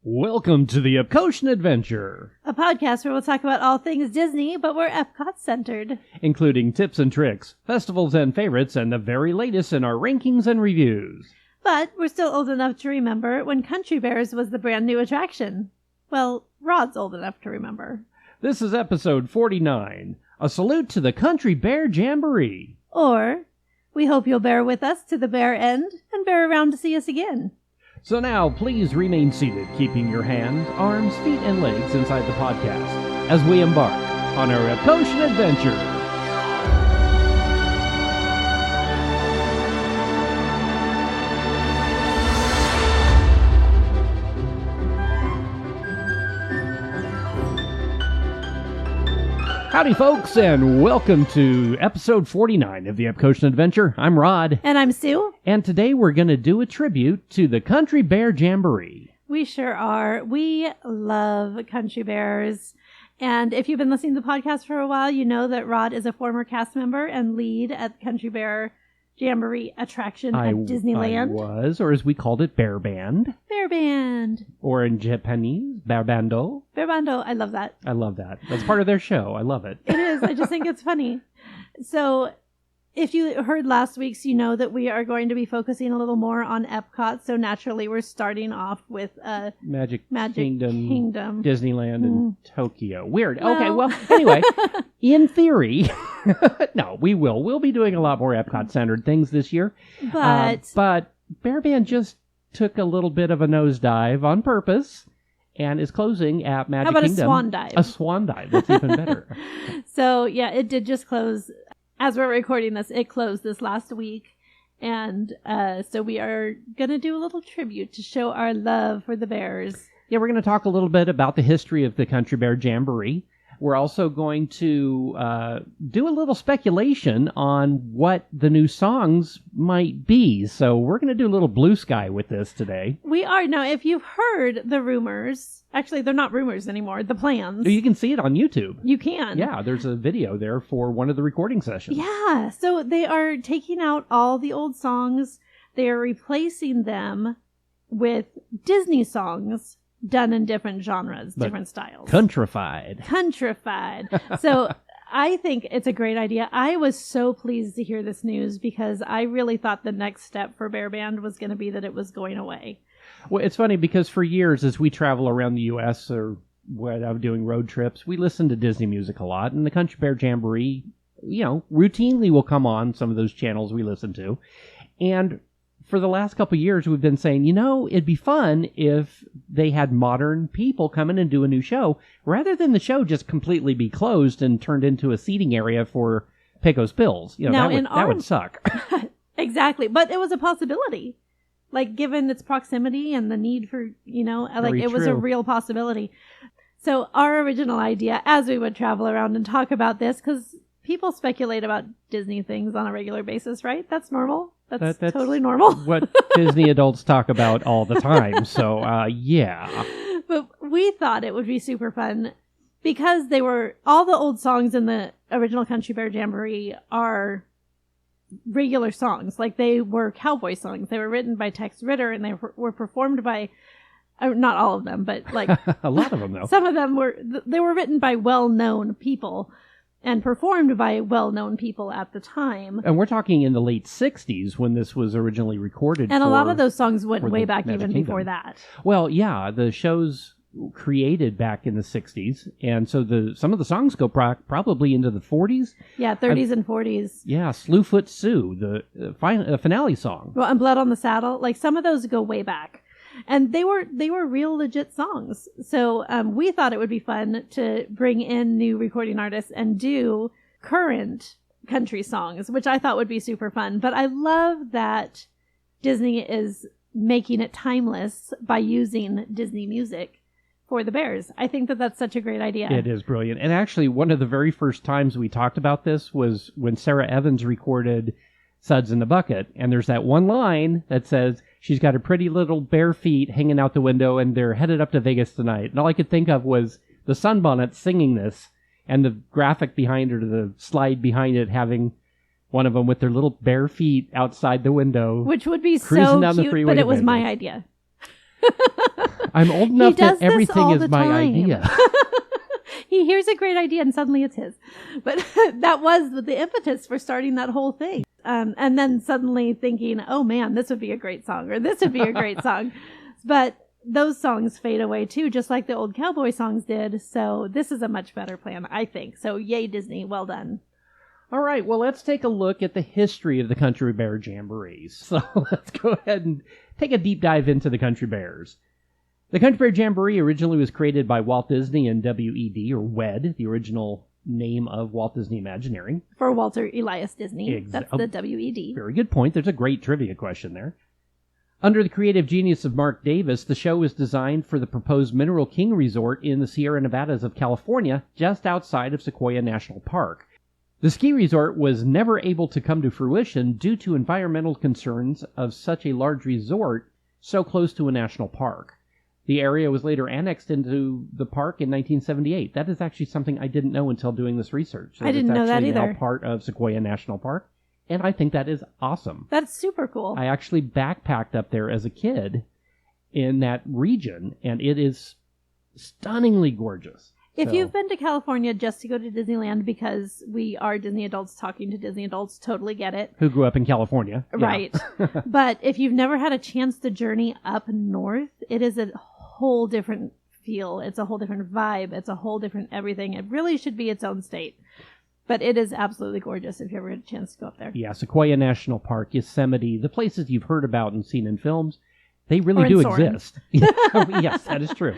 Welcome to the Epcotian Adventure, a podcast where we'll talk about all things Disney, but we're Epcot-centered. including tips and tricks, festivals and favorites, and the very latest in our rankings and reviews. But we're still old enough to remember when Country Bears was the brand new attraction. Well, Rod's old enough to remember. This is episode 49, a salute to the Country Bear Jamboree. Or, we hope you'll bear with us to the bear end and bear around to see us again. So now, please remain seated, keeping your hands, arms, feet, and legs inside the podcast as we embark on our Epcotian Adventure. Howdy, folks, and welcome to episode 49 of the Epcotian Adventure. I'm Rod. And I'm Sue. And today we're going to do a tribute to the Country Bear Jamboree. We sure are. We love Country Bears. And if you've been listening to the podcast for a while, you know that Rod is a former cast member and lead at the Country Bear Jamboree attraction at Disneyland. I was, or as we called it, Bear Band. Bear Band. Or in Japanese, Bear Bando. Bear Bando. I love that. I love that. That's part of their show. I love it. It is. I just think it's funny. So if you heard last week's, you know that we are going to be focusing a little more on Epcot. So naturally, we're starting off with Magic Kingdom, Disneyland, and Tokyo. Weird. Okay, well, anyway, in theory, no, we will. We'll be doing a lot more Epcot-centered things this year. But Bear Band just took a little bit of a nosedive on purpose and is closing at Magic Kingdom. How about a swan dive? A swan dive. That's even better. So, yeah, it did just close. As we're recording this, it closed this last week. And so we are going to do a little tribute to show our love for the bears. Yeah, we're going to talk a little bit about the history of the Country Bear Jamboree. We're also going to do a little speculation on what the new songs might be. So we're going to do a little blue sky with this today. We are. Now, if you've heard the rumors, actually, they're not rumors anymore, the plans. You can see it on YouTube. You can. Yeah, there's a video there for one of the recording sessions. Yeah, so they are taking out all the old songs. They are replacing them with Disney songs done in different genres, different styles. Countrified. So I think it's a great idea. I was so pleased to hear this news because I really thought the next step for Bear Band was going to be that it was going away. Well, it's funny because for years as we travel around the U.S. or when I'm doing road trips, we listen to Disney music a lot. And the Country Bear Jamboree, routinely will come on some of those channels we listen to. And for the last couple of years, we've been saying, it'd be fun if they had modern people come in and do a new show, rather than the show just completely be closed and turned into a seating area for Pecos Bills. That would suck. Exactly. But it was a possibility. Like, given its proximity and the need for, it was a real possibility. So our original idea, as we would travel around and talk about this, because people speculate about Disney things on a regular basis, right? That's normal. That's totally normal. What Disney adults talk about all the time. So, yeah. But we thought it would be super fun because all the old songs in the original Country Bear Jamboree are regular songs. Like, they were cowboy songs. They were written by Tex Ritter and they were performed by, not all of them, but like a lot of them, though. Some of them were written by well-known people and performed by well-known people at the time. And we're talking in the late 60s when this was originally recorded. And a lot of those songs went way back Magic even Kingdom. before that. Well, yeah, the show's created back in the 60s. And so some of the songs go probably into the 40s. Yeah, 30s and 40s. Yeah, Slewfoot Sue, the finale song. Well, and Blood on the Saddle. Like, some of those go way back. And they were real legit songs. So we thought it would be fun to bring in new recording artists and do current country songs, which I thought would be super fun. But I love that Disney is making it timeless by using Disney music for the Bears. I think that that's such a great idea. It is brilliant. And actually, one of the very first times we talked about this was when Sarah Evans recorded Suds in the Bucket. And there's that one line that says, she's got her pretty little bare feet hanging out the window and they're headed up to Vegas tonight. And all I could think of was the Sunbonnets singing this and the graphic behind it, or the slide behind it, having one of them with their little bare feet outside the window. Which would be cruising so down cute, the freeway but it was Vegas. my idea. I'm old enough does that this everything all is the my time. idea. He hears a great idea and suddenly it's his. But that was the impetus for starting that whole thing. And then suddenly thinking, oh man, this would be a great song, or this would be a great song. But those songs fade away too, just like the old cowboy songs did. So this is a much better plan, I think. So yay, Disney. Well done. All right, well, let's take a look at the history of the Country Bear Jamborees. So let's go ahead and take a deep dive into the Country Bears. The Country Bear Jamboree originally was created by Walt Disney and WED, or WED, the original name of Walt Disney Imagineering. For Walter Elias Disney. That's the WED. Very good point. There's a great trivia question there. Under the creative genius of Mark Davis, the show was designed for the proposed Mineral King Resort in the Sierra Nevadas of California, just outside of Sequoia National Park. The ski resort was never able to come to fruition due to environmental concerns of such a large resort so close to a national park. The area was later annexed into the park in 1978. That is actually something I didn't know until doing this research. I didn't know that either. It's actually now part of Sequoia National Park, and I think that is awesome. That's super cool. I actually backpacked up there as a kid in that region, and it is stunningly gorgeous. If you've been to California just to go to Disneyland, because we are Disney adults talking to Disney adults, totally get it. Who grew up in California. Right. Yeah. But if you've never had a chance to journey up north, it is a whole different feel. It's a whole different vibe. It's a whole different everything. It really should be its own state. But it is absolutely gorgeous if you ever get a chance to go up there. Yeah, Sequoia National Park, Yosemite, the places you've heard about and seen in films, they really do exist. Yes, that is true.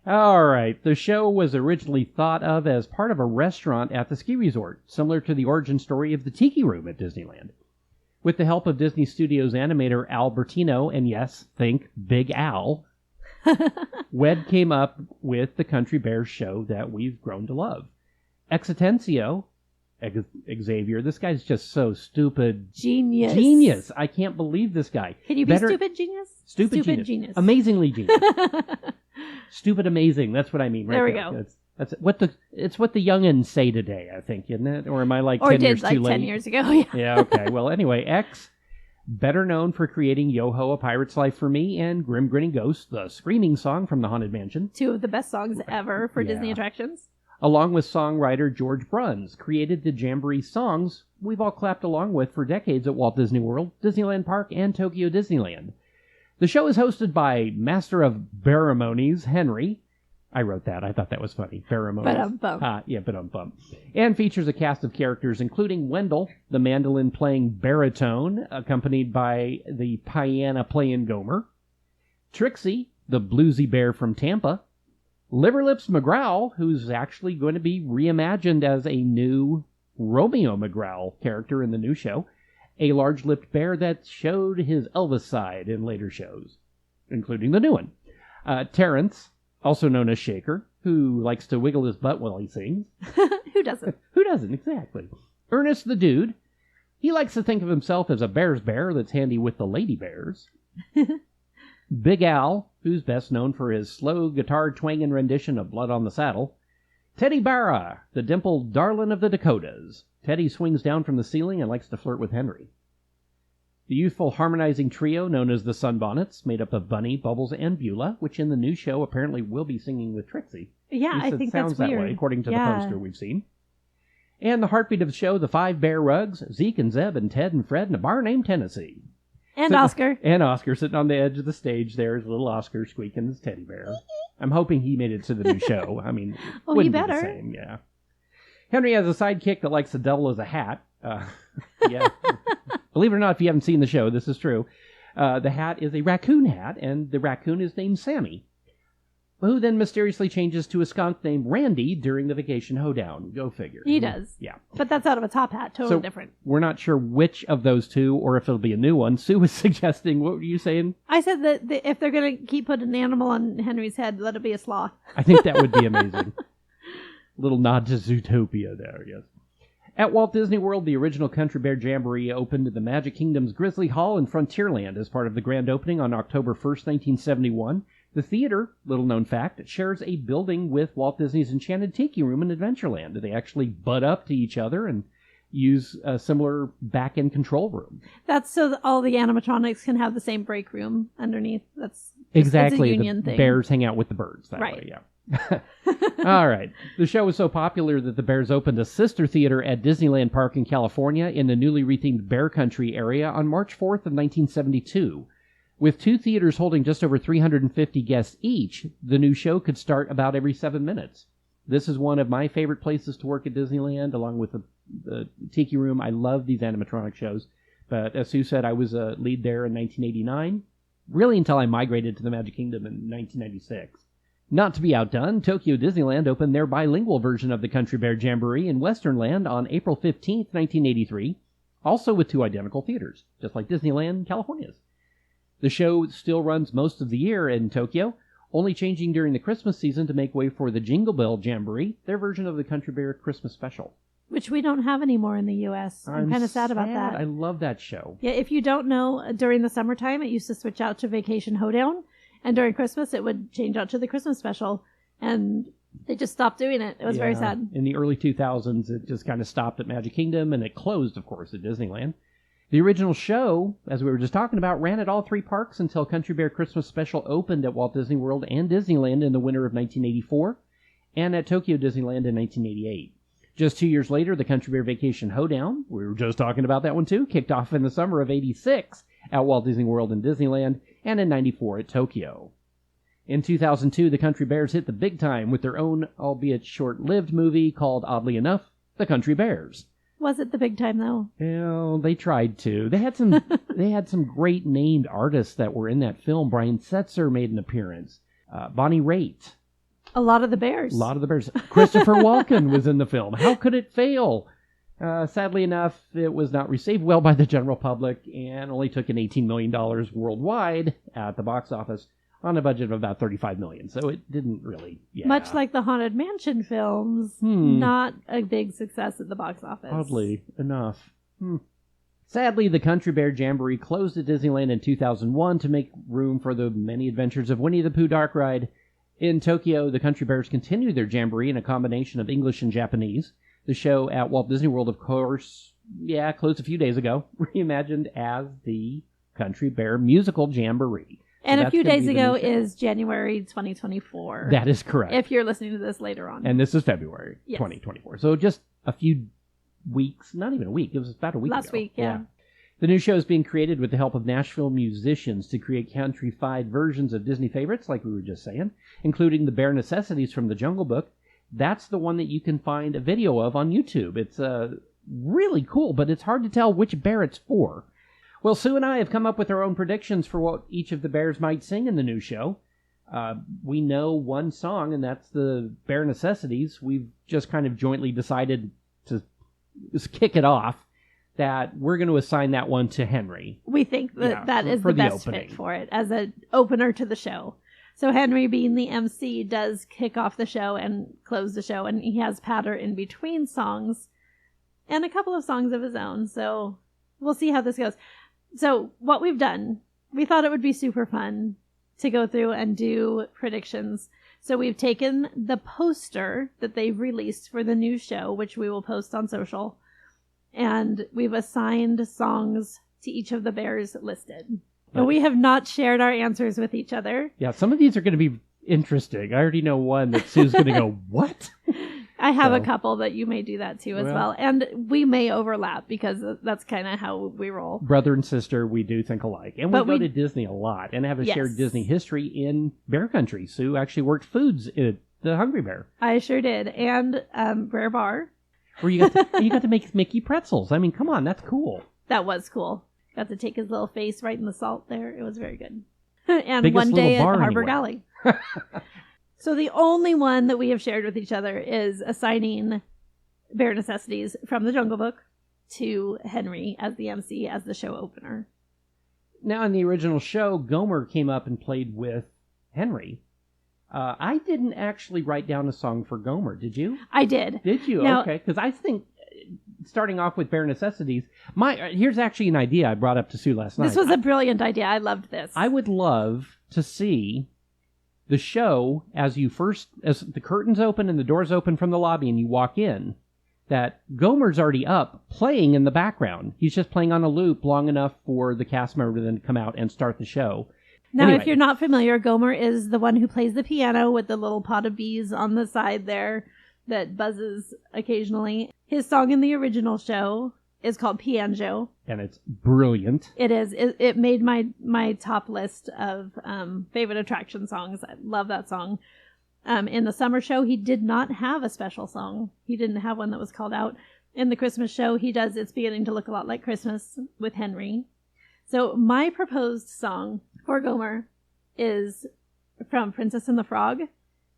All right, the show was originally thought of as part of a restaurant at the ski resort, similar to the origin story of the Tiki Room at Disneyland. With the help of Disney Studios animator Al Bertino, and yes, think Big Al, WED came up with the Country Bears show that we've grown to love. Exitencio, Xavier, this guy's just so stupid. Genius. I can't believe this guy. Can you be stupid genius? Stupid genius. Amazingly genius. Stupid amazing. That's what I mean. Right there we go. go. It's what the youngins say today, I think, isn't it? Or am I like 10 years too late? Or did 10 years ago, yeah. Yeah, okay. Well, anyway, X, better known for creating Yo-Ho, A Pirate's Life for Me, and Grim Grinning Ghost, the screaming song from the Haunted Mansion. Two of the best songs ever for Disney attractions. Along with songwriter George Bruns, created the Jamboree songs we've all clapped along with for decades at Walt Disney World, Disneyland Park, and Tokyo Disneyland. The show is hosted by Master of Ceremonies, Henry. I wrote that. I thought that was funny. Ceremonies. But and features a cast of characters including Wendell, the mandolin-playing baritone, accompanied by the piano-playing Gomer. Trixie, the bluesy bear from Tampa. Liverlips McGrowl, who's actually going to be reimagined as a new Romeo McGrowl character in the new show. A large-lipped bear that showed his Elvis side in later shows, including the new one. Terrence, also known as Shaker, who likes to wiggle his butt while he sings. Who doesn't? Who doesn't, exactly. Ernest the Dude. He likes to think of himself as a bear's bear that's handy with the lady bears. Big Al, who's best known for his slow guitar twanging rendition of Blood on the Saddle. Teddy Barra, the dimpled darling of the Dakotas. Teddy swings down from the ceiling and likes to flirt with Henry. The youthful harmonizing trio known as the Sunbonnets, made up of Bunny, Bubbles, and Beulah, which in the new show apparently will be singing with Trixie. Yeah, I think that's weird. That way, according to the poster we've seen. And the heartbeat of the show, the 5 Bear Rugs, Zeke and Zeb and Ted and Fred, and a bar named Tennessee. And Oscar. And Oscar sitting on the edge of the stage there is little Oscar squeaking his teddy bear. I'm hoping he made it to the new show. I mean, he be better. The same, yeah. Henry has a sidekick that likes to double as a hat. Yeah. Believe it or not, if you haven't seen the show, this is true. The hat is a raccoon hat, and the raccoon is named Sammy, who then mysteriously changes to a skunk named Randy during the Vacation Hoedown. Go figure. He does. Yeah. But that's out of a top hat. Totally different. We're not sure which of those two, or if it'll be a new one. Sue was suggesting, what were you saying? I said that if they're going to keep putting an animal on Henry's head, let it be a sloth. I think that would be amazing. Little nod to Zootopia there, yes. At Walt Disney World, the original Country Bear Jamboree opened at the Magic Kingdom's Grizzly Hall in Frontierland as part of the grand opening on October 1st, 1971. The theater, little known fact, shares a building with Walt Disney's Enchanted Tiki Room in Adventureland. They actually butt up to each other, and use a similar back-end control room. That's so that all the animatronics can have the same break room underneath. That's Exactly. It's a union thing. Bears hang out with the birds that way, yeah. All right. The show was so popular that the Bears opened a sister theater at Disneyland Park in California in the newly rethemed Bear Country area on March 4th of 1972. With 2 theaters holding just over 350 guests each, the new show could start about every 7 minutes. This is one of my favorite places to work at Disneyland, along with the Tiki Room. I love these animatronic shows. But as Sue said, I was a lead there in 1989, really until I migrated to the Magic Kingdom in 1996. Not to be outdone, Tokyo Disneyland opened their bilingual version of the Country Bear Jamboree in Westernland on April 15th, 1983, also with 2 identical theaters, just like Disneyland California's. The show still runs most of the year in Tokyo, only changing during the Christmas season to make way for the Jingle Bell Jamboree, their version of the Country Bear Christmas Special. Which we don't have anymore in the U.S. I'm kind of sad about that. I love that show. Yeah, if you don't know, during the summertime, it used to switch out to Vacation Hoedown, and during Christmas, it would change out to the Christmas Special, and they just stopped doing it. It was very sad. In the early 2000s, it just kind of stopped at Magic Kingdom, and it closed, of course, at Disneyland. The original show, as we were just talking about, ran at all 3 parks until Country Bear Christmas Special opened at Walt Disney World and Disneyland in the winter of 1984, and at Tokyo Disneyland in 1988. Just 2 years later, the Country Bear Vacation Hoedown, we were just talking about that one too, kicked off in the summer of 86 at Walt Disney World and Disneyland, and in 94 at Tokyo. In 2002, the Country Bears hit the big time with their own, albeit short-lived movie called, oddly enough, The Country Bears. Was it the big time, though? Well, they tried to. They had some great named artists that were in that film. Brian Setzer made an appearance. Bonnie Raitt. A lot of the Bears. Christopher Walken was in the film. How could it fail? Sadly enough, it was not received well by the general public and only took in $18 million worldwide at the box office on a budget of about $35 million. So it didn't really, Much like the Haunted Mansion films, not a big success at the box office. Oddly enough. Sadly, the Country Bear Jamboree closed at Disneyland in 2001 to make room for the many adventures of Winnie the Pooh Dark Ride. In Tokyo, the Country Bears continued their jamboree in a combination of English and Japanese. The show at Walt Disney World, of course, closed a few days ago, reimagined as the Country Bear Musical Jamboree. And a few days ago is January 2024. That is correct. If you're listening to this later on. And this is February 2024. So just a few weeks, not even a week, it was about a week ago. Last week, yeah. The new show is being created with the help of Nashville musicians to create country-fied versions of Disney favorites, like we were just saying, including the Bare Necessities from the Jungle Book. That's the one that you can find a video of on YouTube. It's really cool, but it's hard to tell which bear it's for. Well, Sue and I have come up with our own predictions for what each of the bears might sing in the new show. We know one song, and that's the Bare Necessities. We've just kind of jointly decided to kick it off, that we're going to assign that one to Henry. We think that is the best fit for it as an opener to the show. So Henry, being the MC, does kick off the show and close the show, and he has patter in between songs and a couple of songs of his own. So we'll see how this goes. So what we've done, we thought it would be super fun to go through and do predictions. So we've taken the poster that they've released for the new show, which we will post on social, and we've assigned songs to each of the bears listed. But we have not shared our answers with each other. Yeah, some of these are going to be interesting. I already know one that Sue's going to go, what? I have a couple that you may do that too as well. And we may overlap because that's kind of how we roll. Brother and sister, we do think alike. And we go to Disney a lot and have a shared Disney history in Bear Country. Sue actually worked foods at the Hungry Bear. I sure did. And Brer Bar. Where you got to make Mickey pretzels. I mean, come on, that's cool. That was cool. Got to take his little face right in the salt there. It was very good. And Biggest one day at Harbor anywhere. Galley. So the only one that we have shared with each other is assigning Bare Necessities from the Jungle Book to Henry as the MC, as the show opener. Now, in the original show, Gomer came up and played with Henry. I didn't actually write down a song for Gomer, did you? I did. Did you? Now, okay, because I think, starting off with Bare Necessities, here's actually an idea I brought up to Sue last night. This was a brilliant idea. I loved this. I would love to see the show as the curtains open and the doors open from the lobby and you walk in, that Gomer's already up, playing in the background. He's just playing on a loop long enough for the cast member to then come out and start the show. Now, Anyway. if you're not familiar, Gomer is the one who plays the piano with the little pot of bees on the side there that buzzes occasionally. His song in the original show is called Pianjo. And it's brilliant. It is. It made my top list of favorite attraction songs. I love that song. In the summer show, he did not have a special song. He didn't have one that was called out. In the Christmas show, he does It's Beginning to Look a Lot Like Christmas with Henry. So my proposed song for Gomer is from Princess and the Frog,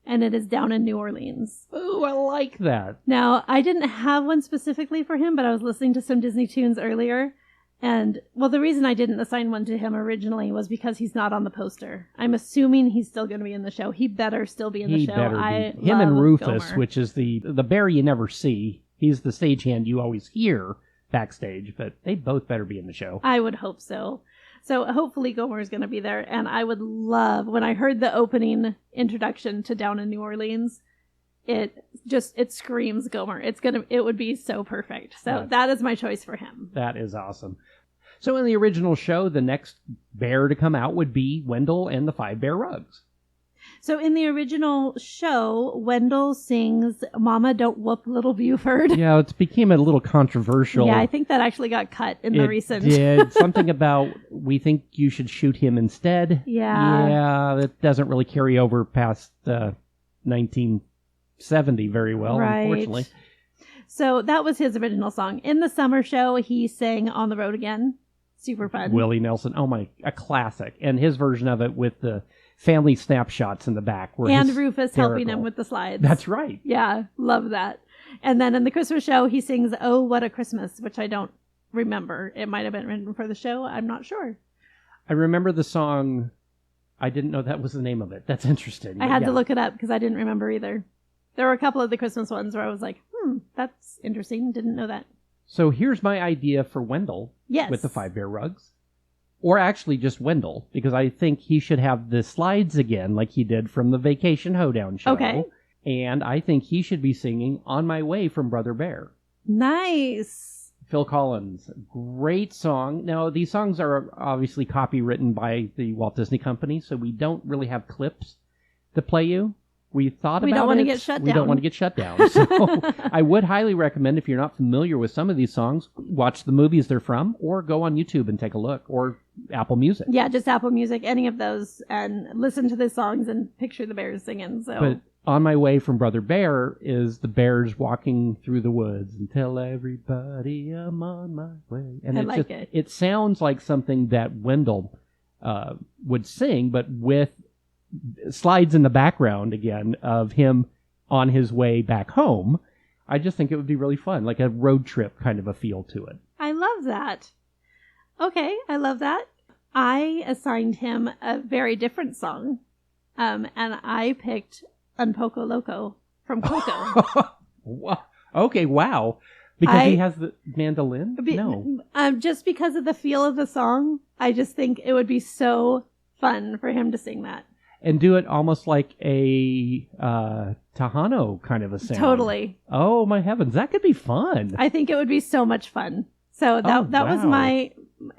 and it is Down in New Orleans. Ooh, I like that. Now, I didn't have one specifically for him, but I was listening to some Disney tunes earlier. And, well, the reason I didn't assign one to him originally was because he's not on the poster. I'm assuming he's still going to be in the show. He better still be in the show. Him and Rufus, Gomer. which is the bear you never see. He's the stagehand you always hear backstage, but they both better be in the show. I would hope so. So hopefully Gomer is going to be there. And I would love, when I heard the opening introduction to Down in New Orleans, it screams Gomer. It would be so perfect. So that is my choice for him. That is awesome. So in the original show, the next bear to come out would be Wendell and the 5 Bear Rugs. So in the original show, Wendell sings Mama Don't Whoop Little Buford. Yeah, it became a little controversial. Yeah, I think that actually got cut in the recent. It did. Something about, we think you should shoot him instead. Yeah. Yeah, that doesn't really carry over past 1970 very well, right. Unfortunately. So that was his original song. In the summer show, he sang On the Road Again. Super fun. Willie Nelson. Oh, a classic. And his version of it with the family snapshots in the back. And Rufus helping him with the slides. That's right. Yeah, love that. And then in the Christmas show, he sings Oh, What a Christmas, which I don't remember. It might have been written for the show. I'm not sure. I remember the song. I didn't know that was the name of it. That's interesting. I had to look it up because I didn't remember either. There were a couple of the Christmas ones where I was like, that's interesting. Didn't know that. So here's my idea for Wendell. Yes. With the 5 Bear Rugs. Or actually just Wendell, because I think he should have the slides again like he did from the Vacation Hoedown show. Okay. And I think he should be singing On My Way from Brother Bear. Nice. Phil Collins. Great song. Now, these songs are obviously copywritten by the Walt Disney Company, so we don't really have clips to play you. We thought about it. We don't want to get shut down. We don't want to get shut down. So I would highly recommend, if you're not familiar with some of these songs, watch the movies they're from, or go on YouTube and take a look, or Apple Music. Yeah, just Apple Music, any of those, and listen to the songs and picture the bears singing. So, but On My Way from Brother Bear is the bears walking through the woods and tell everybody I'm on my way. And I like it. It sounds like something that Wendell would sing, but with slides in the background again of him on his way back home. I just think it would be really fun, like a road trip kind of a feel to it. I love that. Okay, I love that. I assigned him a very different song, and I picked Un Poco Loco from Coco. Okay, wow. Because he has the mandolin? No. Just because of the feel of the song, I just think it would be so fun for him to sing that. And do it almost like a Tejano kind of a sound. Totally. Oh, my heavens. That could be fun. I think it would be so much fun. So that was my...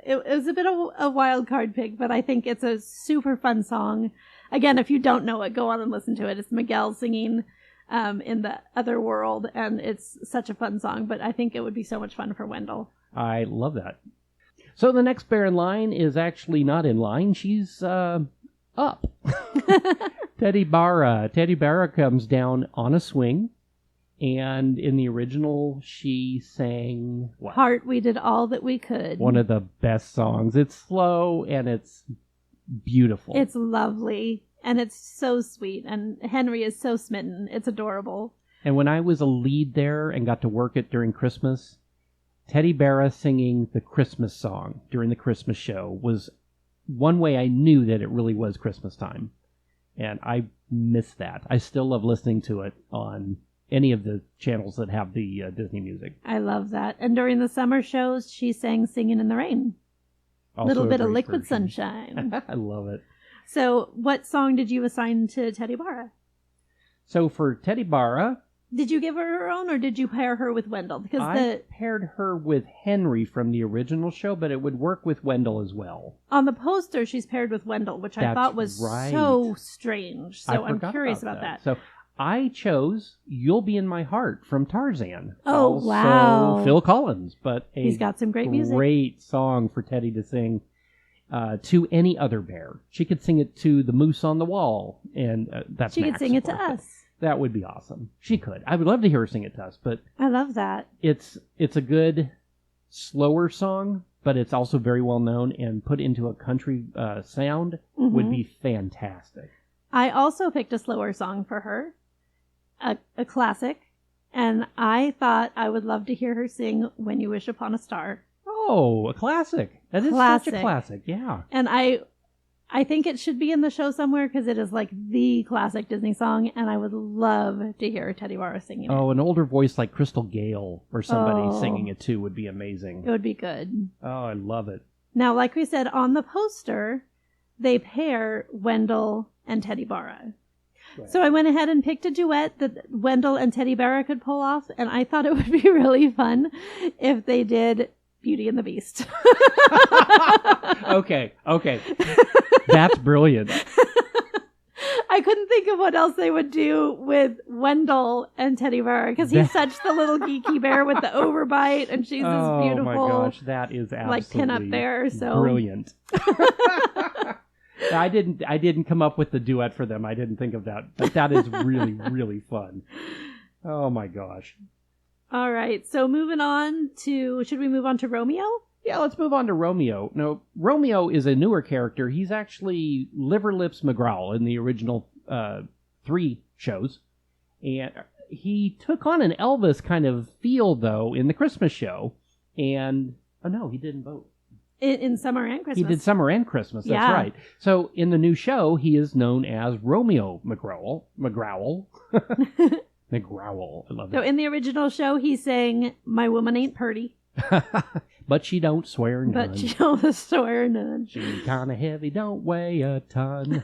It was a bit of a wild card pick, but I think it's a super fun song. Again, if you don't know it, go on and listen to it. It's Miguel singing in the other world, and it's such a fun song. But I think it would be so much fun for Wendell. I love that. So the next bear in line is actually not in line. She's... up. Teddy Barra comes down on a swing, and in the original she sang what? Heart, We Did All That We Could. One of the best songs. It's slow and it's beautiful. It's lovely and it's so sweet, and Henry is so smitten. It's adorable. And when I was a lead there and got to work it during Christmas, Teddy Barra singing the Christmas song during the Christmas show was one way I knew that it really was Christmas time. And I miss that. I still love listening to it on any of the channels that have the Disney music. I love that. And during the summer shows, she sang Singing in the Rain. A little bit of Liquid Sunshine. I love it. So what song did you assign to Teddy Barra? So for Teddy Barra, Did you give her her own, or did you pair her with Wendell? Because I paired her with Henry from the original show, but it would work with Wendell as well. On the poster, she's paired with Wendell, which I thought was so strange. So I'm curious about that. So I chose "You'll Be in My Heart" from Tarzan. Oh, also wow. Phil Collins, but He's got some great music. Great song for Teddy to sing to any other bear. She could sing it to the moose on the wall, and that's she could sing it to us. That would be awesome. She could. I would love to hear her sing it to us, but I love that. It's a good, slower song, but it's also very well known, and put into a country sound would be fantastic. I also picked a slower song for her, a classic, and I thought I would love to hear her sing "When You Wish Upon a Star." Oh, a classic. That is such a classic, yeah. And I think it should be in the show somewhere because it is like the classic Disney song, and I would love to hear Teddy Barra singing it. Oh, an older voice like Crystal Gale or somebody singing it too would be amazing. It would be good. Oh, I love it. Now, like we said, on the poster, they pair Wendell and Teddy Barra. Right. So I went ahead and picked a duet that Wendell and Teddy Barra could pull off, and I thought it would be really fun if they did Beauty and the Beast. Okay. That's brilliant. I couldn't think of what else they would do with Wendell and Teddy Bear because he's such the little geeky bear with the overbite, and she's this beautiful. Oh my gosh, that is absolutely like pin-up bear. So brilliant. I didn't come up with the duet for them. I didn't think of that, but that is really really fun. Oh my gosh. All right, so moving on to, should we move on to Romeo? Yeah, let's move on to Romeo. No, Romeo is a newer character. He's actually Liver Lips McGraw in the original 3 shows. And he took on an Elvis kind of feel, though, in the Christmas show. And, oh no, he didn't vote. In Summer and Christmas. He did Summer and Christmas, that's right. So in the new show, he is known as Romeo McGrowell. McGrowell, I love it. So in the original show, he sang "My Woman Ain't Purty." But she don't swear none. But she don't swear none. She kind of heavy, don't weigh a ton.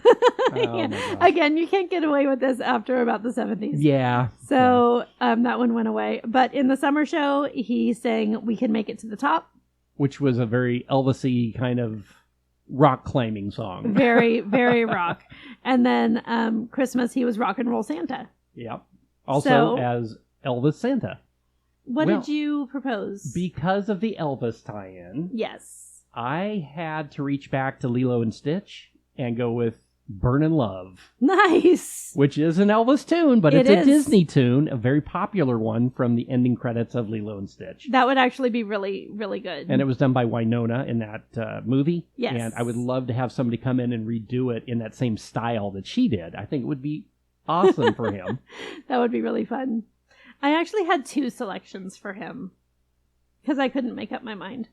Again, you can't get away with this after about the 70s. Yeah. So that one went away. But in the summer show, he sang "We Can Make It to the Top," which was a very Elvis-y kind of rock claiming song. Very, very rock. And then Christmas, he was Rock and Roll Santa. Yep. Also as Elvis Santa. What did you propose? Because of the Elvis tie-in. Yes. I had to reach back to Lilo and Stitch and go with Burnin' Love. Nice. Which is an Elvis tune, but it's a Disney tune, a very popular one from the ending credits of Lilo and Stitch. That would actually be really, really good. And it was done by Winona in that movie. Yes. And I would love to have somebody come in and redo it in that same style that she did. I think it would be awesome for him. That would be really fun. I actually had 2 selections for him because I couldn't make up my mind.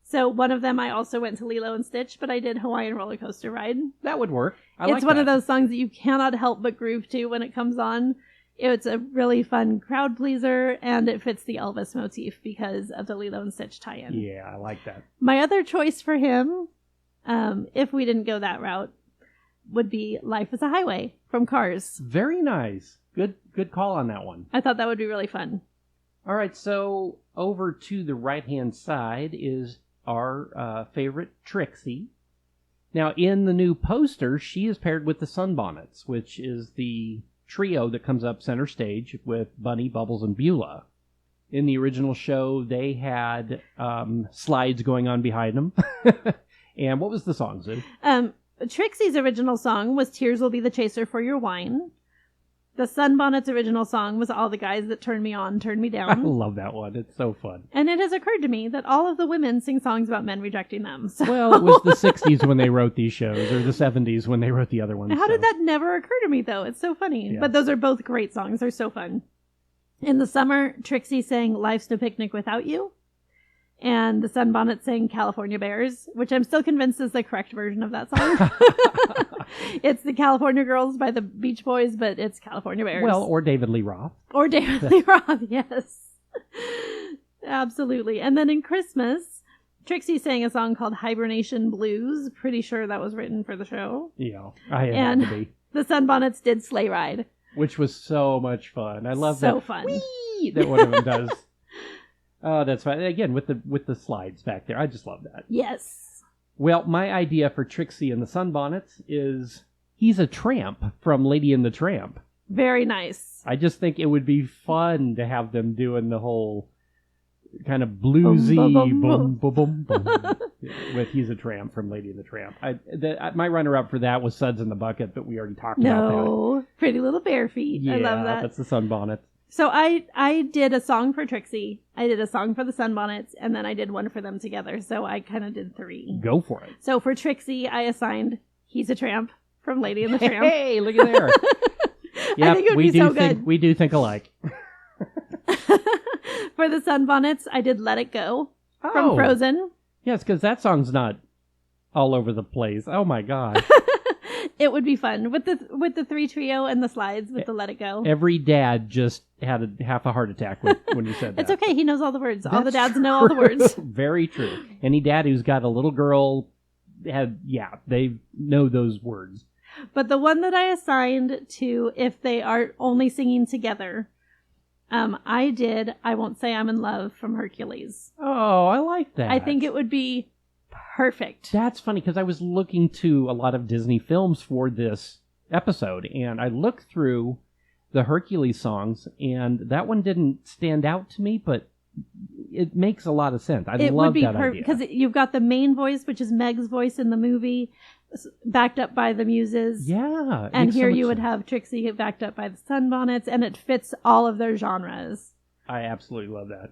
So one of them I also went to Lilo and Stitch, but I did Hawaiian Roller Coaster Ride. That would work. It's one of those songs that you cannot help but groove to when it comes on. It's a really fun crowd pleaser, and it fits the Elvis motif because of the Lilo and Stitch tie-in. Yeah, I like that. My other choice for him, if we didn't go that route, would be Life is a Highway from Cars. Very nice. Good call on that one. I thought that would be really fun. All right, so over to the right-hand side is our favorite Trixie. Now, in the new poster, she is paired with the Sunbonnets, which is the trio that comes up center stage with Bunny, Bubbles, and Beulah. In the original show, they had slides going on behind them. And what was the song, Zoo? Trixie's original song was "Tears Will Be the Chaser for Your Wine." The Sunbonnets' original song was "All the Guys That Turn Me On, Turn Me Down." I love that one. It's so fun. And it has occurred to me that all of the women sing songs about men rejecting them. So. Well, it was the 60s when they wrote these shows, or the 70s when they wrote the other ones. How did that never occur to me, though? It's so funny. Yeah. But those are both great songs. They're so fun. In the summer, Trixie sang "Life's No Picnic Without You." And the Sunbonnets sang "California Bears," which I'm still convinced is the correct version of that song. It's the California Girls by the Beach Boys, but it's California Bears. Well, or David Lee Roth. Or David Lee Roth, yes. Absolutely. And then in Christmas, Trixie sang a song called "Hibernation Blues." Pretty sure that was written for the show. Yeah, I had to be. The Sunbonnets did "Sleigh Ride," which was so much fun. I love So that. fun. Whee! That one of them does. Oh, that's fun. Again, with the slides back there. I just love that. Yes. Well, my idea for Trixie and the Sunbonnets is he's a tramp from Lady and the Tramp. Very nice. I just think it would be fun to have them doing the whole kind of bluesy boom, boom, boom, boom, with He's a Tramp from Lady and the Tramp. My runner-up for that was Suds in the Bucket, but we already talked about that. No, Pretty Little Bare Feet. Yeah, I love that. That's the Sunbonnets. So I did a song for Trixie, I did a song for the Sunbonnets, and then I did one for them together. So I kind of did 3. Go for it. So for Trixie, I assigned He's a Tramp from Lady and the Tramp. Hey, look at there. Yep, I think it would be so good. We do think alike. For the Sunbonnets, I did Let It Go from Frozen. Yes, because that song's not all over the place. Oh my gosh. It would be fun with the 3 trio and the slides with the Let It Go. Every dad just had half a heart attack when you said that. It's okay. He knows all the words. All the That's dads know all the words. Very true. Any dad who's got a little girl, they know those words. But the one that I assigned to if they are only singing together, I did I Won't Say I'm in Love from Hercules. Oh, I like that. I think it would be perfect. That's funny because I was looking to a lot of Disney films for this episode, and I looked through the Hercules songs, and that one didn't stand out to me, but it makes a lot of sense. It love would be that idea. because you've got the main voice, which is Meg's voice in the movie, backed up by the Muses. Yeah. And here you would have Trixie backed up by the Sunbonnets, and it fits all of their genres. I absolutely love that.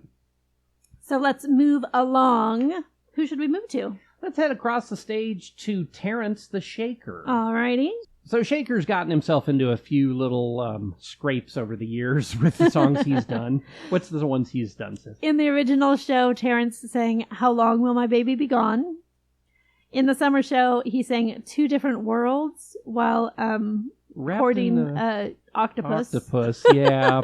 So let's move along. Who should we move to? Let's head across the stage to Terrence the Shaker. Alrighty. So Shaker's gotten himself into a few little scrapes over the years with the songs he's done. What's the ones he's done, sis? In the original show, Terrence sang How Long Will My Baby Be Gone? In the summer show, he sang Two Different Worlds while courting octopus. Octopus, yeah.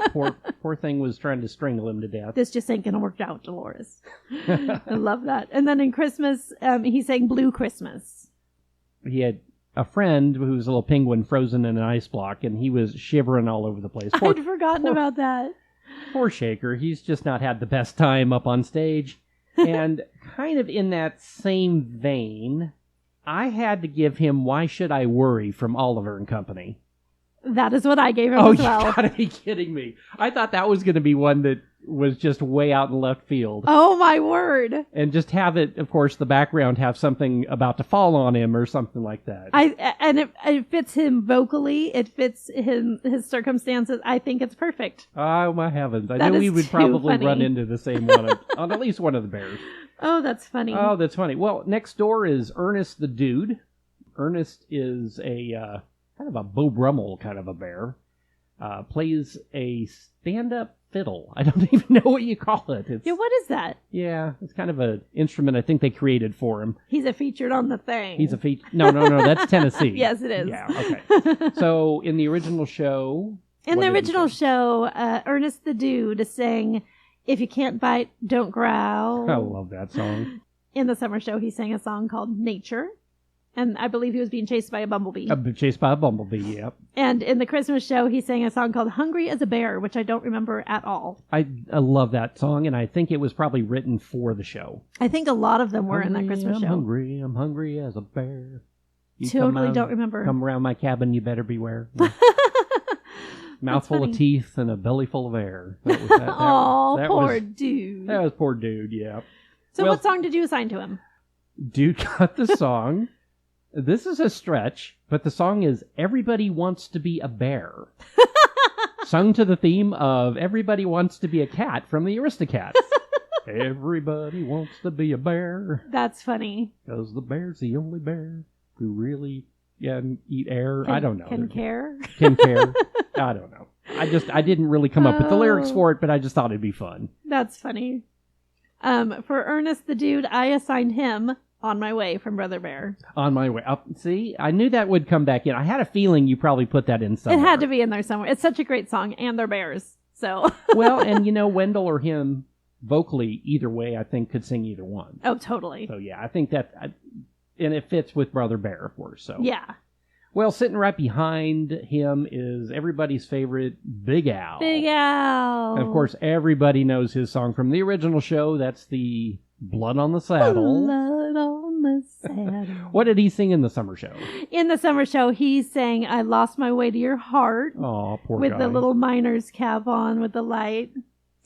poor thing was trying to strangle him to death. This just ain't gonna work out, Dolores. I love that. And then in Christmas, he sang Blue Christmas. He had a friend who was a little penguin frozen in an ice block, and he was shivering all over the place. I'd forgotten about that. Poor Shaker. He's just not had the best time up on stage. And kind of in that same vein, I had to give him Why Should I Worry from Oliver and Company. That is what I gave him as well. You gotta be kidding me. I thought that was going to be one that was just way out in left field. Oh, my word. And just have it, of course, the background have something about to fall on him or something like that. It fits him vocally. It fits his circumstances. I think it's perfect. Oh, my heavens. I That knew is we would too probably funny. run into the same one on at least one of the bears. Oh, that's funny. Oh, that's funny. Well, next door is Ernest the Dude. Ernest is a kind of a Beau Brummel kind of a bear. Plays a stand-up fiddle. I don't even know what you call it. What is that? Yeah, it's kind of an instrument I think they created for him. He's a featured on the thing. He's a No, that's Tennessee. Yes, it is. Yeah, okay. So in the original show... Ernest the Dude sang If You Can't Bite, Don't Growl. I love that song. In the summer show, he sang a song called Nature. And I believe he was being chased by a bumblebee. Chased by a bumblebee, yep. And in the Christmas show, he sang a song called Hungry as a Bear, which I don't remember at all. I love that song, and I think it was probably written for the show. I think a lot of them were in that Christmas show. I'm hungry as a bear. You Totally don't remember. Come around my cabin, you better beware. Mouthful of teeth and a belly full of air. Poor dude. That was poor dude, yeah. So what song did you assign to him? Dude got the song. This is a stretch, but the song is Everybody Wants to Be a Bear. Sung to the theme of Everybody Wants to Be a Cat from the Aristocats. Everybody wants to be a bear. That's funny. Because the bear's the only bear who really eat air. I don't know. Can care. Can care. I don't know. I didn't really come up with the lyrics for it, but I just thought it'd be fun. That's funny. For Ernest the Dude, I assigned him On My Way from Brother Bear. On My Way. See, I knew that would come back in. I had a feeling you probably put that in somewhere. It had to be in there somewhere. It's such a great song, and they're bears. So. Well, and Wendell or him, vocally, either way, I think could sing either one. Oh, totally. So, yeah, I think that, and it fits with Brother Bear, of course. So. Yeah. Well, sitting right behind him is everybody's favorite Big Al. Big Al. And of course, everybody knows his song from the original show. That's the Blood on the Saddle. Blood on the saddle. What did he sing in the summer show? In the summer show, he sang I Lost My Way to Your Heart. Oh, poor with guy. the little miner's cap on with the light.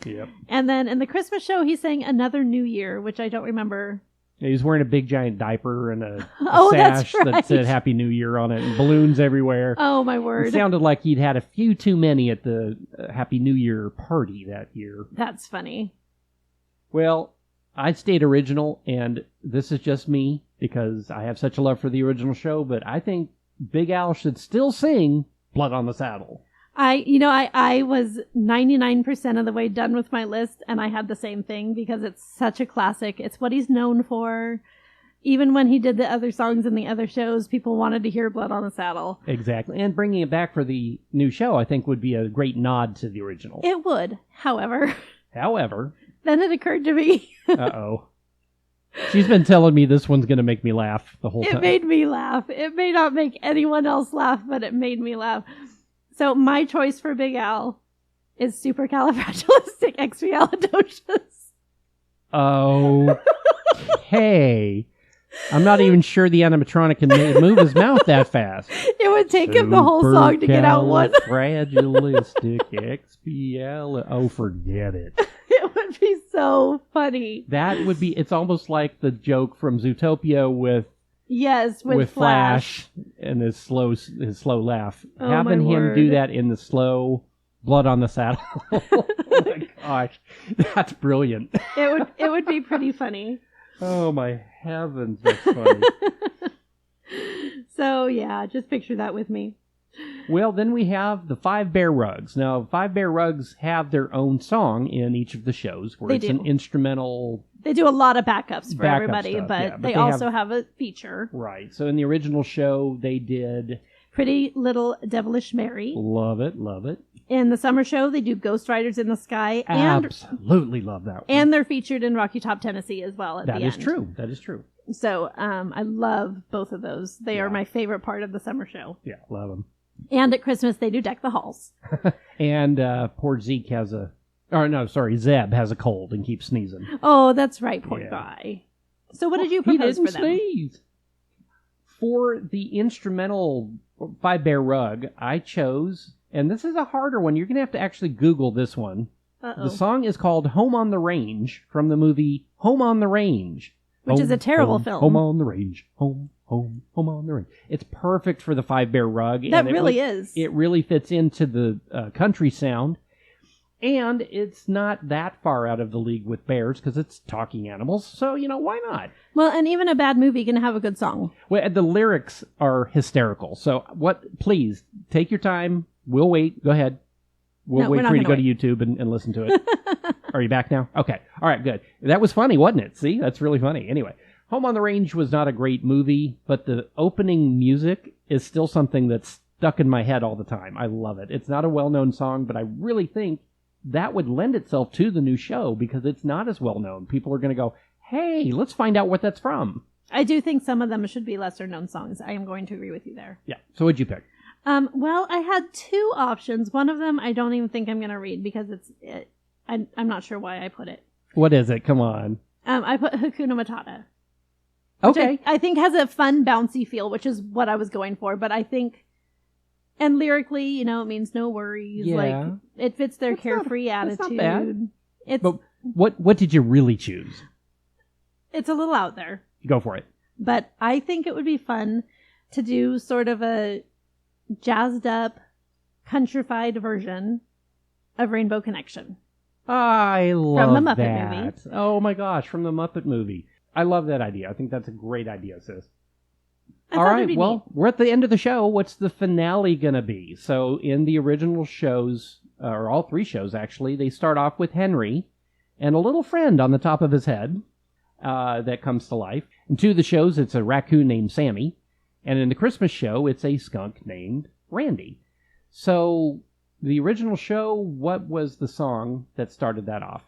Yep. And then in the Christmas show, he sang Another New Year, which I don't remember. Yeah, he's wearing a big giant diaper and a Oh, that's sash that right. said Happy New Year on it and balloons everywhere. Oh, my word. It sounded like he'd had a few too many at the Happy New Year party that year. That's funny. Well, I stayed original, and this is just me because I have such a love for the original show, but I think Big Al should still sing Blood on the Saddle. I was 99% of the way done with my list, and I had the same thing because it's such a classic. It's what he's known for. Even when he did the other songs in the other shows, people wanted to hear Blood on the Saddle. Exactly. And bringing it back for the new show, I think, would be a great nod to the original. It would, however. Then it occurred to me. Uh-oh. She's been telling me this one's going to make me laugh the whole time. It made me laugh. It may not make anyone else laugh, but it made me laugh. So my choice for Big Al is Supercalifragilisticexpialidocious. Okay. I'm not even sure the animatronic can move his mouth that fast. It would take him the whole song to get out one. Oh, forget it. It would be so funny. That would be, it's almost like the joke from Zootopia with Flash and his slow laugh. Oh, Having my him word. do that in the slow Blood on the Saddle. Oh my gosh. That's brilliant. It would be pretty funny. Oh my heavens, that's funny. So yeah, just picture that with me. Well, then we have the Five Bear Rugs. Now, Five Bear Rugs have their own song in each of the shows where They it's do. an instrumental. They do a lot of backups for Backup everybody, stuff, but, yeah, but they they also have a feature. Right. So in the original show, they did Pretty Little Devilish Mary. Love It, Love It. In the summer show, they do Ghost Riders in the Sky, and Absolutely love that one. and they're featured in Rocky Top Tennessee as well at That the is end. true. That is true. So I love both of those. They are Yeah. my favorite part of the summer show. Yeah, love them. And at Christmas, they do Deck the Halls. And poor Zeb has a cold and keeps sneezing. Oh, that's right, poor Yeah. guy. So what did you He propose didn't for them? sneeze. For the instrumental Five Bear Rug, I chose, and this is a harder one. You're going to have to actually Google this one. Uh-oh. The song is called Home on the Range from the movie Home on the Range. Which is a terrible home, film. Home on the Range. Home on the Range. It's perfect for the Five Bear Rug. That and really is. It really fits into the country sound. And it's not that far out of the league with bears because it's talking animals. So, why not? Well, and even a bad movie can have a good song. Well, the lyrics are hysterical. So, please, take your time. We'll wait. Go ahead. We'll No, wait we're not for you to go gonna to YouTube and listen to it. Are you back now? Okay. All right, good. That was funny, wasn't it? See, that's really funny. Anyway, Home on the Range was not a great movie, but the opening music is still something that's stuck in my head all the time. I love it. It's not a well-known song, but I really think that would lend itself to the new show because it's not as well-known. People are going to go, hey, let's find out what that's from. I do think some of them should be lesser-known songs. I am going to agree with you there. Yeah. So what'd you pick? Well, I had two options. One of them I don't even think I'm going to read because I'm not sure why I put it. What is it? Come on. I put Hakuna Matata. Which Okay. I think has a fun, bouncy feel, which is what I was going for. But I think, and lyrically, it means no worries. Yeah. Like, it fits their That's carefree not attitude. bad. It's But what did you really choose? it's a little out there. Go for it. But I think it would be fun to do sort of a jazzed up, countrified version of Rainbow Connection. I love the Muppet that. movie. Oh my gosh, from the Muppet movie. I love that idea. I think that's a great idea, sis. I All thought it'd right, be well, neat. we're at the end of the show. What's the finale going to be? So in the original shows, or all three shows actually, they start off with Henry and a little friend on the top of his head that comes to life. In two of the shows, it's a raccoon named Sammy. And in the Christmas show, it's a skunk named Randy. So the original show, what was the song that started that off?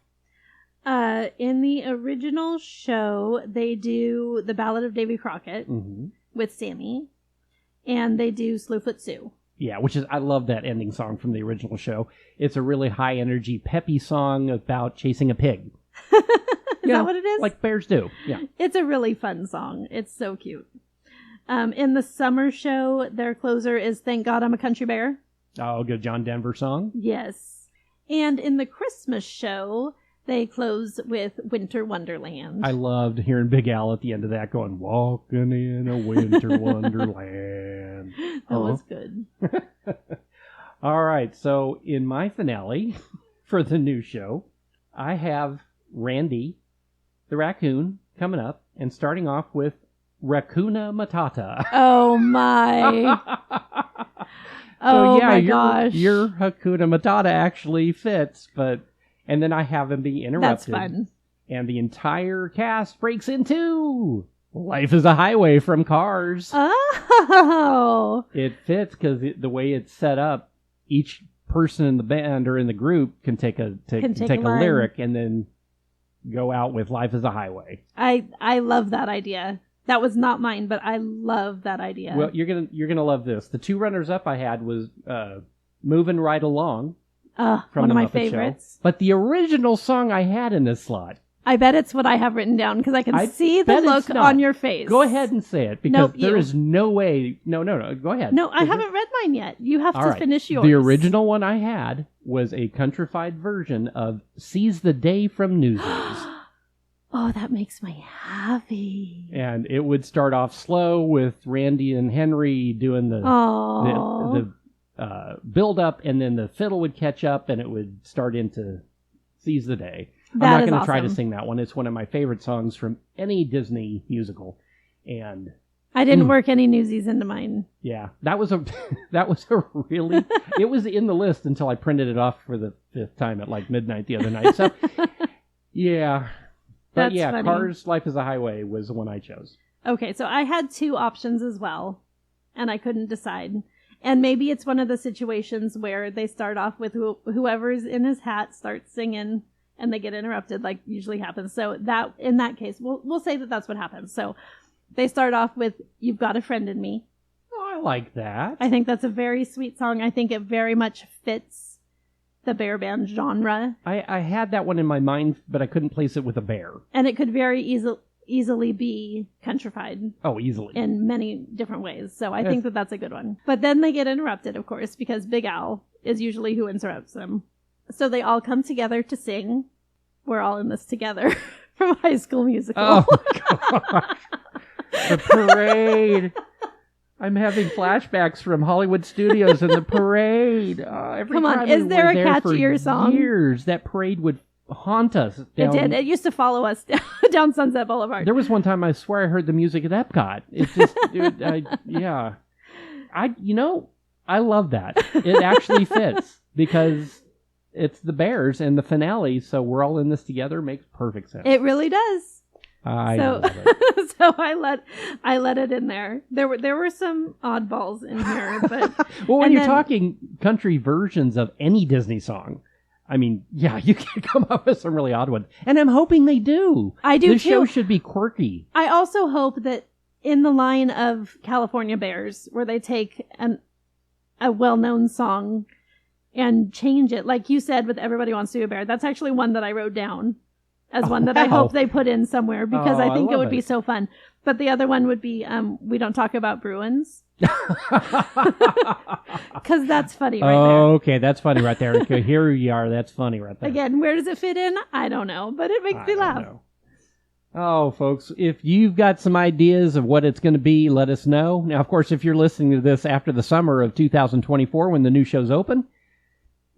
In the original show, they do the Ballad of Davy Crockett Mm-hmm. with Sammy. and they do Slewfoot Sue. Yeah, which is, I love that ending song from the original show. It's a really high energy, peppy song about chasing a pig. Is that what it is? Like bears do. Yeah. It's a really fun song. It's so cute. In the summer show, their closer is Thank God I'm a Country Bear. Oh, good John Denver song. Yes. And in the Christmas show, they close with Winter Wonderland. I loved hearing Big Al at the end of that going, walking in a winter wonderland. That was good. All right, so in my finale for the new show, I have Randy the raccoon coming up and starting off with Raccoona Matata. Oh, my. My gosh. Your Hakuna Matata actually fits, and then I have him be interrupted. That's fun. And the entire cast breaks into Life is a Highway from Cars. Oh. It fits because the way it's set up, each person in the band or in the group can take a lyric and then go out with Life is a Highway. I love that idea. That was not mine, but I love that idea. Well, you're gonna love this. The two runners up I had was Moving Right Along from one of my Muppet favorites. Show. But the original song I had in this slot. I bet it's what I have written down because I can see the look on your face. Go ahead and say it because there is no way. No. Go ahead. No, I haven't read mine yet. You have to finish yours. The original one I had was a countrified version of Seize the Day from Newsies. Oh, that makes me happy. And it would start off slow with Randy and Henry doing the build up, and then the fiddle would catch up, and it would start into Seize the Day. I'm not going to try to sing that one. It's one of my favorite songs from any Disney musical, and I didn't work any Newsies into mine. Yeah, that was a really. It was in the list until I printed it off for the 5th time at like midnight the other night. So yeah. But That's funny. Cars, Life is a Highway was the one I chose. Okay, so I had 2 options as well, and I couldn't decide. And maybe it's one of the situations where they start off with whoever's in his hat starts singing, and they get interrupted, like usually happens. So that in that case, we'll say that that's what happens. So they start off with "You've Got a Friend in Me." Oh, I like that. I think that's a very sweet song. I think it very much fits the bear band genre. I had that one in my mind, but I couldn't place it with a bear. And it could very easily be countrified. Oh, easily. In many different ways. So I think that that's a good one. But then they get interrupted, of course, because Big Al is usually who interrupts them. So they all come together to sing We're All in This Together from High School Musical. Oh, gosh. The parade. I'm having flashbacks from Hollywood Studios and the parade. Every time is there a catchier song? Years, that parade would haunt us. It did. It used to follow us down Sunset Boulevard. There was one time I swear I heard the music at Epcot. It's just, yeah. I love that. It actually fits because it's the Bears and the finale, so We're All in This Together makes perfect sense. It really does. I love it. So I let it in there. There were some oddballs in here, but well, when you're talking country versions of any Disney song, I mean, yeah, you can come up with some really odd ones, and I'm hoping they do. I do too. The show should be quirky. I also hope that in the line of California Bears, where they take a well-known song and change it, like you said with Everybody Wants to Be a Bear, that's actually one that I wrote down as one that I hope they put in somewhere because I think it would be so fun. But the other one would be We Don't Talk About Bruins. Because that's funny right there. Okay, that's funny right there. Okay, here you are. That's funny right there. Again, where does it fit in? I don't know, but it makes me laugh. Oh, folks, if you've got some ideas of what it's going to be, let us know. Now, of course, if you're listening to this after the summer of 2024 when the new show's open,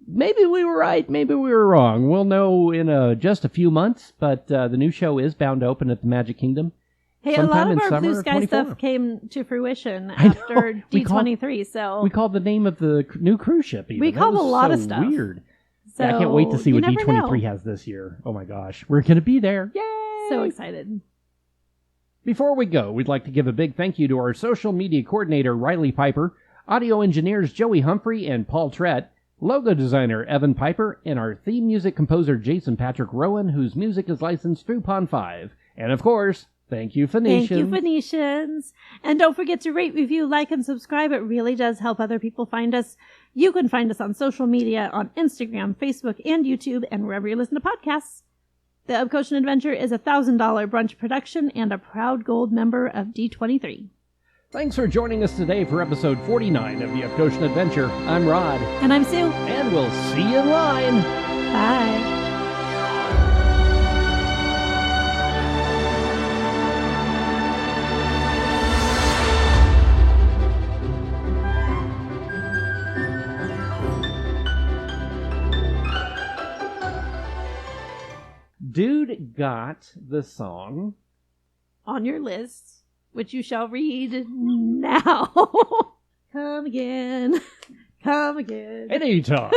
maybe we were right, maybe we were wrong. We'll know in just a few months, but the new show is bound to open at the Magic Kingdom. Hey, a lot of our Blue Sky stuff came to fruition after D23, so... We called the name of the new cruise ship, even. We called a lot of stuff. Weird. So I can't wait to see what D23 has this year. Oh my gosh. We're going to be there. Yay! So excited. Before we go, we'd like to give a big thank you to our social media coordinator, Riley Piper, audio engineers, Joey Humphrey and Paul Trett, logo designer, Evan Piper, and our theme music composer, Jason Patrick Rowan, whose music is licensed through Pond 5. And of course, Thank you, Phoenicians. Thank you, Phoenicians. And don't forget to rate, review, like, and subscribe. It really does help other people find us. You can find us on social media, on Instagram, Facebook, and YouTube, and wherever you listen to podcasts. The Epcotian Adventure is a $1,000 brunch production and a proud gold member of D23. Thanks for joining us today for episode 49 of the Epcotian Adventure. I'm Rod. And I'm Sue. And we'll see you in line. Bye. Dude got the song on your list, which you shall read now. Come again. Come again. Anytime.